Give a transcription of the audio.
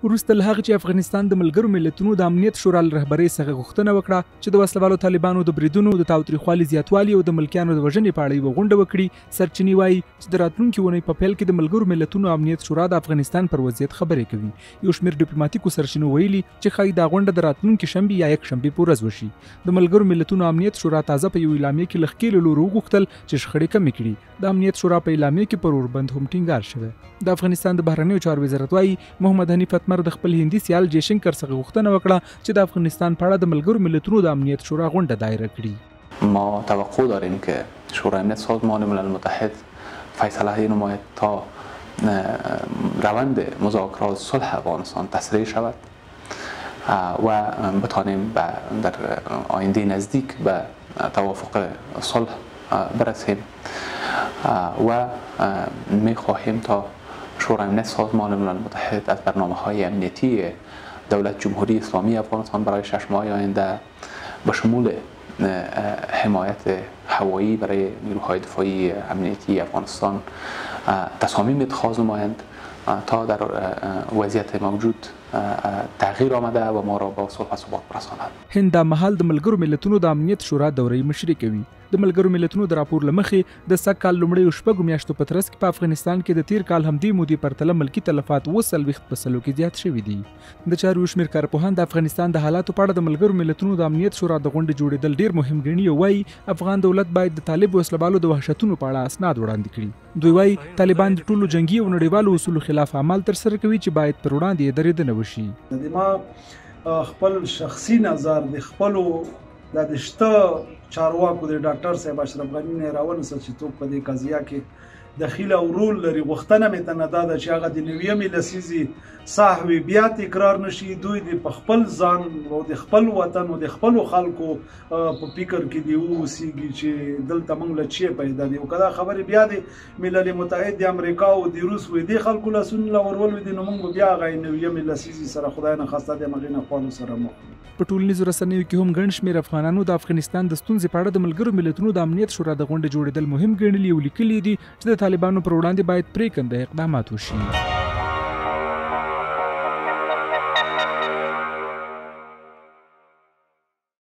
وروسته له هغه چې افغانستان د ملګرو ملتونو د امنیت شورا له رهبرۍ څخه غوښتنه وکړه چې د وسلوالو طالبانو د بریدونو د تاوتریخوالي زیاتوالي او د ملکیانو د وژنې په اړه یوه غونډه وکړي. سرچینې وایي چې د راتلونکي اونۍ په پیل کې د ملګرو ملتونو امنیت شورا د افغانستان پر وضعیت خبرې کوي. یو شمېر ډیپلوماټیکو سرچینو ویلي چې ښایي دا غونډه د راتلونکي شنبې یا یکشنبې په ورځ وشي. د ملګرو ملتونو امنیت شورا تازه په یو اعلامیه کې له ښکېلو لورو وغوښتل چې شخړې کمې کړي. د امنیت شورا په اعلامیه کې پر اوربند هم ټینګار شوی. د افغانستان د بهرنیو چارو وزارت وایي محمد حنیف اتمر د خپل هندي سیال جیشنکر څخه غوښتنه وکړه چې د افغانستان په اړه د ملګرو ملتونو د امنیت شورا غونډه دایره کړي. ما توقع داریم که شورای امنیت سازمان ملل متحد فیصله نماید تا روند مذاکرات صلح افغانستان تسریع شود و بتوانیم در آینده نزدیک به توافق صلح برسیم و می‌خواهیم تا شورای امنیت سازمان ملل متحد از برنامه‌های امنیتی دولت جمهوری اسلامی افغانستان برای 6 ماه آینده به شمول حمایت هوایی برای نیروهای دفاعی امنیتی افغانستان تصامیم اتخاذ نمایند تا در وضعیت موجود تغییر آمده و ما را با صلح و ثبات برساند. هند دا مهال د ملګرو ملتونو د امنیت شورا دورې مشري کوي. د ملګرو ملتونو د راپور لمخې د سږ کال لومړیو شپږو میاشتو په ترڅ کې په افغانستان کې د تیر کال همدې مودې پرتله ملکي تلفات 40% کې زیات شوي دي. د چارو شمېر کارپوهان د افغانستان د حالاتو په اړه د ملګرو ملتونو د امنیت شورا د غونډې جوړېدل ډیر مهم ګڼي او وایي افغان دولت باید د طالب وسلوالو د وحشتونو په اړه اسناد وړاندې کړي. دوی وایي طالبان د ټولو جنگي او نړیوالو اصولو خلاف اعمال ترسره کوي چې باید پر وړاندې یې درېدنه وشي. خپل شخصي نظر د خپلو د شته چارواکو د ډاکټر صاحب اشرف غني نه راونسل چې څوک په دې قضیه کې دخیل او رول لري. غوښتنه مې ته نه دا ده چې هغه د 9 لسیزې صحوي بیا تکرار نشي. دوی د خپل ځان او د خپل وطن او د خپل خلکو په فکر کې دی اوسېږي چې دلته موږ له چی پیدا دي او کدا خبرې بیا د ملل متحد د امریکا او د روس وې د خلکو لاسونه لورول دي نو موږ بیا غي 9 لسیزې سره خدای نه خواسته د مغینه خوانو سره مخ. په ټولنیزو رسنیو کې هم ګڼ شمېر افغانانو د افغانستان د ستونزې په اړه د ملګرو ملتونو د امنیت شورا د غونډې جوړېدل مهم ګڼلي او لیکلي دي چې د طالبانو پر وړاندې باید پرېکنده اقدامات وشي.